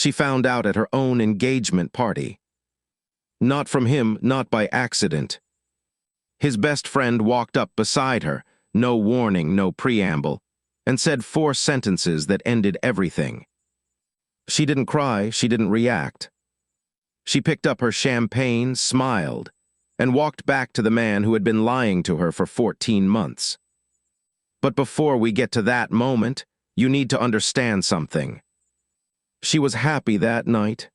She found out at her own engagement party. Not from him, not by accident. His best friend walked up beside her, no warning, no preamble, and said 4 sentences that ended everything. She didn't cry, she didn't react. She picked up her champagne, smiled, and walked back to the man who had been lying to her for 14 months. But before we get to that moment, you need to understand something. She was happy that night.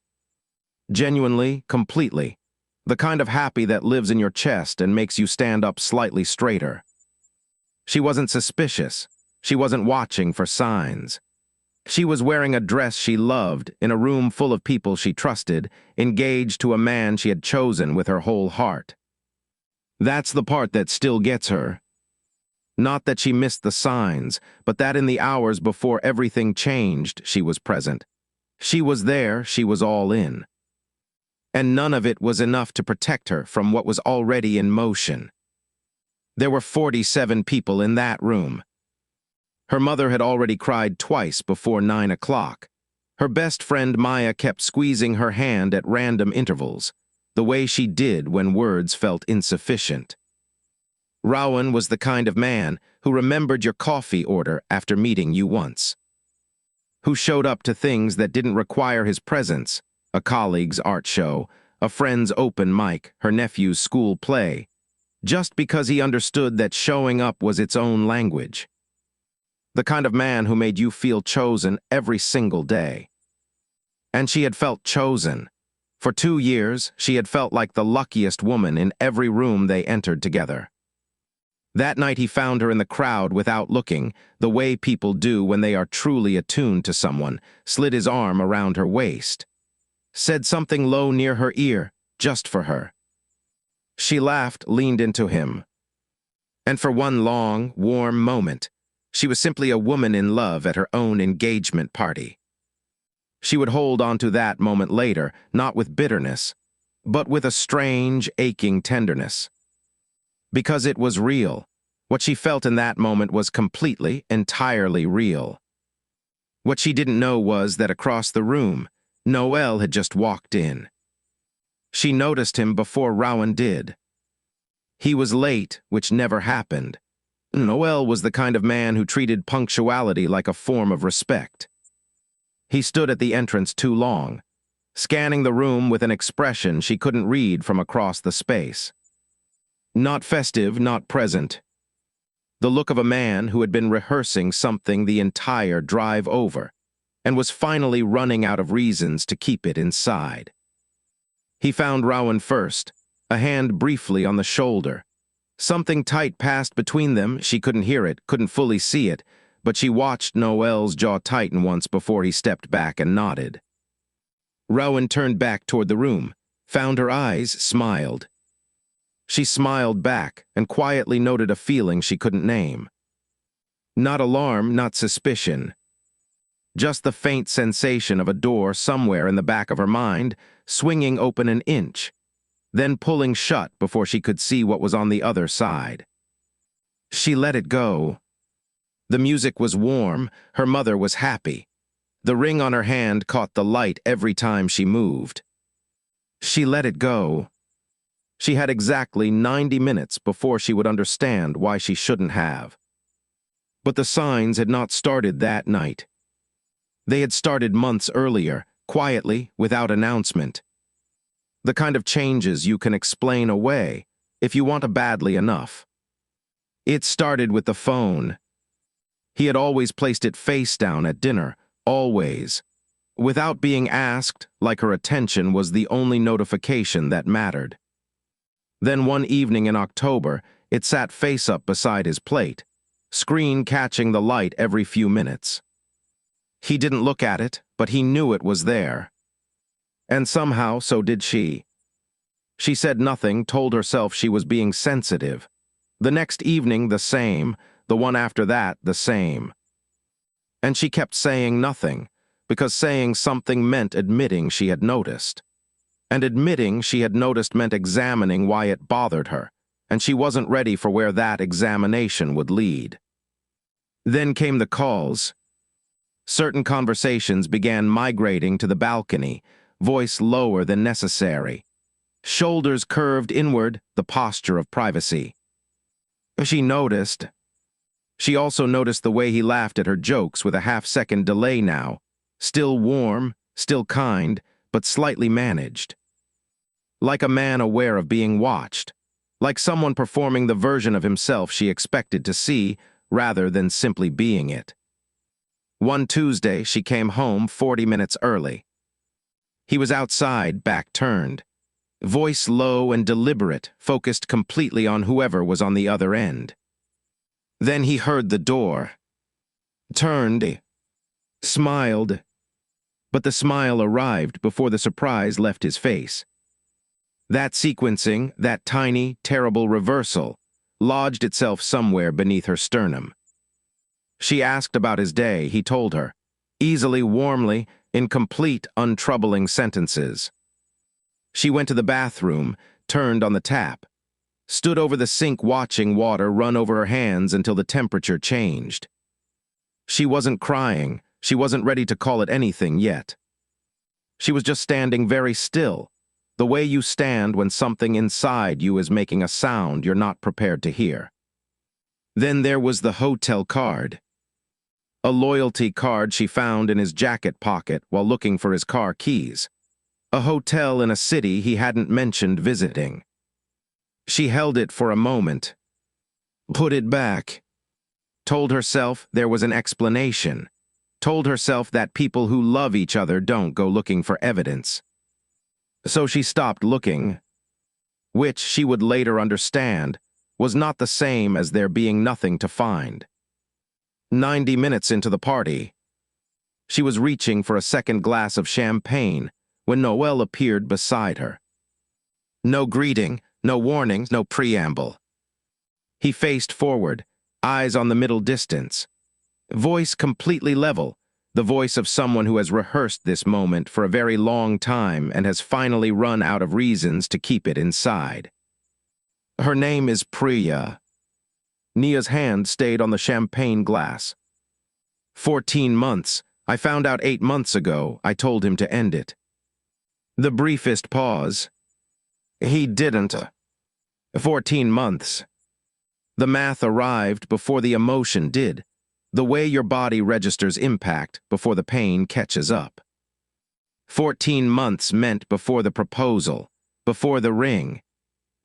Genuinely, completely. The kind of happy that lives in your chest and makes you stand up slightly straighter. She wasn't suspicious. She wasn't watching for signs. She was wearing a dress she loved, in a room full of people she trusted, engaged to a man she had chosen with her whole heart. That's the part that still gets her. Not that she missed the signs, but that in the hours before everything changed, she was present. She was there, she was all in. And none of it was enough to protect her from what was already in motion. There were 47 people in that room. Her mother had already cried twice before 9 o'clock. Her best friend Maya kept squeezing her hand at random intervals, the way she did when words felt insufficient. Rowan was the kind of man who remembered your coffee order after meeting you once. Who showed up to things that didn't require his presence, a colleague's art show, a friend's open mic, her nephew's school play, just because he understood that showing up was its own language. The kind of man who made you feel chosen every single day. And she had felt chosen. For 2 years, she had felt like the luckiest woman in every room they entered together. That night he found her in the crowd without looking, the way people do when they are truly attuned to someone, slid his arm around her waist. Said something low near her ear, just for her. She laughed, leaned into him. And for one long, warm moment, she was simply a woman in love at her own engagement party. She would hold on to that moment later, not with bitterness, but with a strange, aching tenderness. Because it was real. What she felt in that moment was completely, entirely real. What she didn't know was that across the room, Noel had just walked in. She noticed him before Rowan did. He was late, which never happened. Noel was the kind of man who treated punctuality like a form of respect. He stood at the entrance too long, scanning the room with an expression she couldn't read from across the space. Not festive, not present. The look of a man who had been rehearsing something the entire drive over, and was finally running out of reasons to keep it inside. He found Rowan first, a hand briefly on the shoulder. Something tight passed between them. She couldn't hear it, couldn't fully see it, but she watched Noel's jaw tighten once before he stepped back and nodded. Rowan turned back toward the room, found her eyes, smiled. She smiled back and quietly noted a feeling she couldn't name. Not alarm, not suspicion. Just the faint sensation of a door somewhere in the back of her mind, swinging open an inch, then pulling shut before she could see what was on the other side. She let it go. The music was warm, her mother was happy. The ring on her hand caught the light every time she moved. She let it go. She had exactly 90 minutes before she would understand why she shouldn't have. But the signs had not started that night. They had started months earlier, quietly, without announcement. The kind of changes you can explain away, if you want to badly enough. It started with the phone. He had always placed it face down at dinner, always. Without being asked, like her attention was the only notification that mattered. Then one evening in October, it sat face up beside his plate, screen catching the light every few minutes. He didn't look at it, but he knew it was there. And somehow, so did she. She said nothing, told herself she was being sensitive. The next evening, the same. The one after that, the same. And she kept saying nothing, because saying something meant admitting she had noticed. And admitting she had noticed meant examining why it bothered her, and she wasn't ready for where that examination would lead. Then came the calls. Certain conversations began migrating to the balcony, voice lower than necessary. Shoulders curved inward, the posture of privacy. She noticed. She also noticed the way he laughed at her jokes with a half-second delay now. Still warm, still kind, but slightly managed. Like a man aware of being watched. Like someone performing the version of himself she expected to see, rather than simply being it. One Tuesday, she came home 40 minutes early. He was outside, back turned. Voice low and deliberate, focused completely on whoever was on the other end. Then he heard the door. Turned. Smiled. But the smile arrived before the surprise left his face. That sequencing, that tiny, terrible reversal, lodged itself somewhere beneath her sternum. She asked about his day, he told her, easily, warmly, in complete, untroubling sentences. She went to the bathroom, turned on the tap, stood over the sink watching water run over her hands until the temperature changed. She wasn't crying, she wasn't ready to call it anything yet. She was just standing very still, the way you stand when something inside you is making a sound you're not prepared to hear. Then there was the hotel card. A loyalty card she found in his jacket pocket while looking for his car keys. A hotel in a city he hadn't mentioned visiting. She held it for a moment. Put it back. Told herself there was an explanation. Told herself that people who love each other don't go looking for evidence. So she stopped looking, which she would later understand was not the same as there being nothing to find. 90 minutes into the party, she was reaching for a second glass of champagne when Noel appeared beside her. No greeting, no warnings, no preamble. He faced forward, eyes on the middle distance. Voice completely level, the voice of someone who has rehearsed this moment for a very long time and has finally run out of reasons to keep it inside. Her name is Priya. Nia's hand stayed on the champagne glass. 14 months. I found out 8 months ago. I told him to end it. The briefest pause. He didn't. 14 months. The math arrived before the emotion did. The way your body registers impact before the pain catches up. 14 months meant before the proposal, before the ring,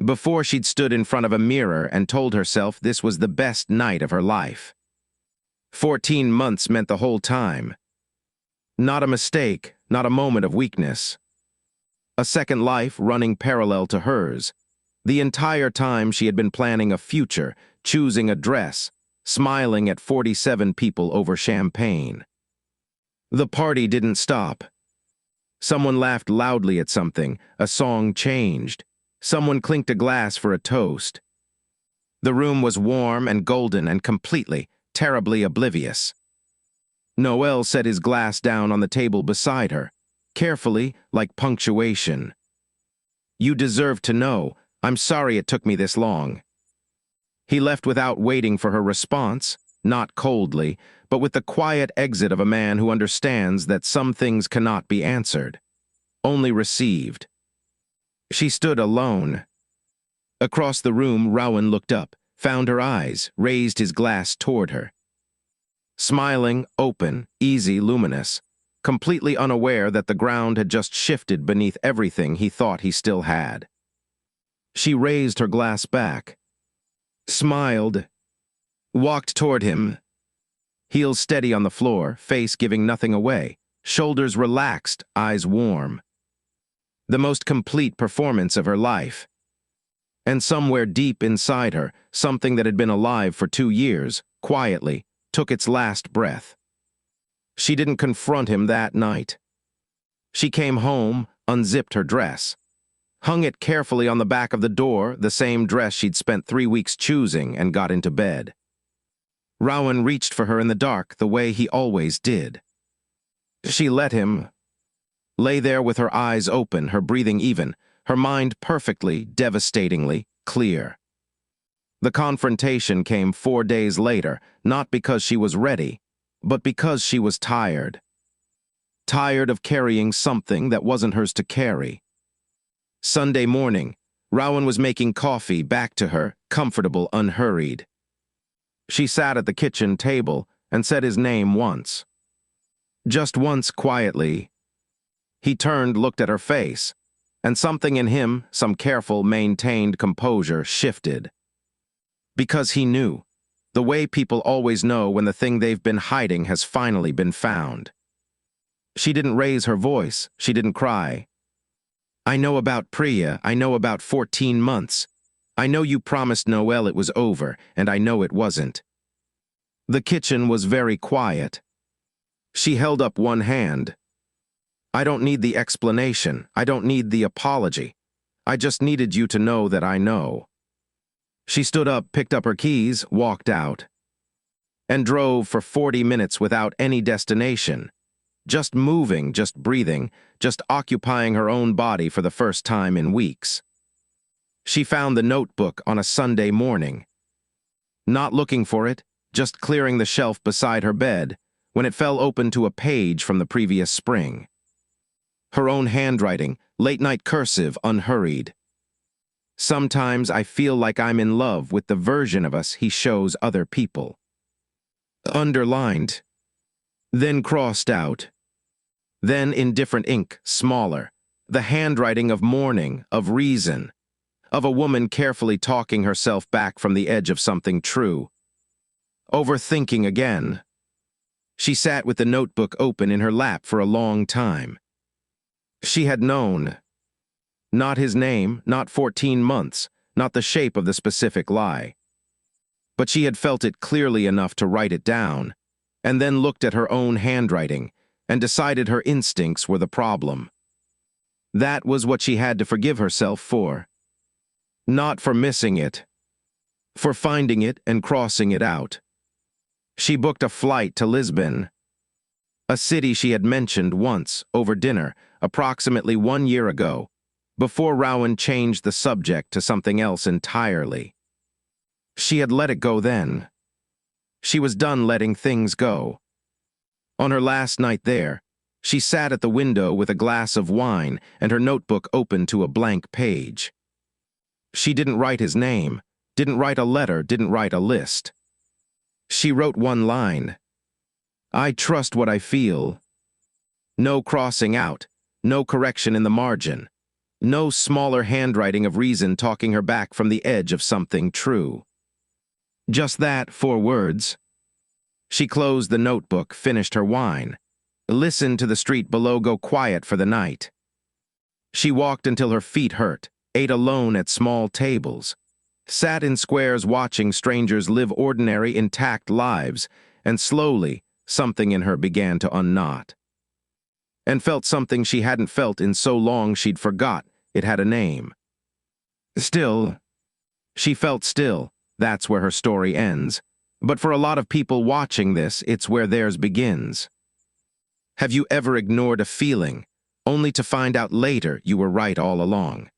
before she'd stood in front of a mirror and told herself this was the best night of her life. 14 months meant the whole time. Not a mistake, not a moment of weakness. A second life running parallel to hers. The entire time she had been planning a future, choosing a dress, smiling at 47 people over champagne. The party didn't stop. Someone laughed loudly at something, a song changed. Someone clinked a glass for a toast. The room was warm and golden and completely, terribly oblivious. Noel set his glass down on the table beside her, carefully, like punctuation. You deserve to know. I'm sorry it took me this long. He left without waiting for her response, not coldly, but with the quiet exit of a man who understands that some things cannot be answered, only received. She stood alone. Across the room, Rowan looked up, found her eyes, raised his glass toward her. Smiling, open, easy, luminous, completely unaware that the ground had just shifted beneath everything he thought he still had. She raised her glass back, smiled, walked toward him, heels steady on the floor, face giving nothing away, shoulders relaxed, eyes warm. The most complete performance of her life. And somewhere deep inside her, something that had been alive for 2 years, quietly, took its last breath. She didn't confront him that night. She came home, unzipped her dress, hung it carefully on the back of the door, the same dress she'd spent 3 weeks choosing, and got into bed. Rowan reached for her in the dark the way he always did. She let him, lay there with her eyes open, her breathing even, her mind perfectly, devastatingly clear. The confrontation came 4 days later, not because she was ready, but because she was tired. Tired of carrying something that wasn't hers to carry. Sunday morning, Rowan was making coffee back to her, comfortable, unhurried. She sat at the kitchen table and said his name once. Just once, quietly. He turned, looked at her face, and something in him, some careful, maintained composure, shifted. Because he knew, the way people always know when the thing they've been hiding has finally been found. She didn't raise her voice, she didn't cry. I know about Priya, I know about 14 months. I know you promised Noel it was over, and I know it wasn't. The kitchen was very quiet. She held up one hand. I don't need the explanation, I don't need the apology. I just needed you to know that I know. She stood up, picked up her keys, walked out, and drove for 40 minutes without any destination. Just moving, just breathing, just occupying her own body for the first time in weeks. She found the notebook on a Sunday morning. Not looking for it, just clearing the shelf beside her bed, when it fell open to a page from the previous spring. Her own handwriting, late-night cursive, unhurried. Sometimes I feel like I'm in love with the version of us he shows other people. Underlined. Then crossed out. Then in different ink, smaller, the handwriting of mourning, of reason, of a woman carefully talking herself back from the edge of something true. Overthinking again. She sat with the notebook open in her lap for a long time. She had known. Not his name, not 14 months, not the shape of the specific lie. But she had felt it clearly enough to write it down, and then looked at her own handwriting, and decided her instincts were the problem. That was what she had to forgive herself for. Not for missing it. For finding it and crossing it out. She booked a flight to Lisbon, a city she had mentioned once, over dinner, approximately 1 year ago, before Rowan changed the subject to something else entirely. She had let it go then. She was done letting things go. On her last night there, she sat at the window with a glass of wine and her notebook open to a blank page. She didn't write his name, didn't write a letter, didn't write a list. She wrote one line. I trust what I feel. No crossing out, no correction in the margin, no smaller handwriting of reason talking her back from the edge of something true. Just that, 4 words. She closed the notebook, finished her wine, listened to the street below go quiet for the night. She walked until her feet hurt, ate alone at small tables, sat in squares watching strangers live ordinary, intact lives, and slowly, something in her began to unknot. And felt something she hadn't felt in so long she'd forgot it had a name. Still. She felt still. That's where her story ends. But for a lot of people watching this, it's where theirs begins. Have you ever ignored a feeling, only to find out later you were right all along?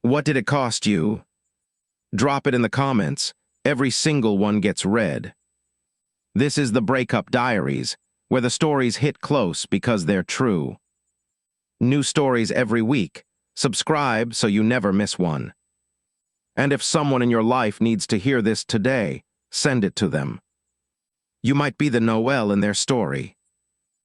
What did it cost you? Drop it in the comments. Every single one gets read. This is the Breakup Diaries, where the stories hit close because they're true. New stories every week. Subscribe so you never miss one. And if someone in your life needs to hear this today, send it to them. You might be the Noel in their story.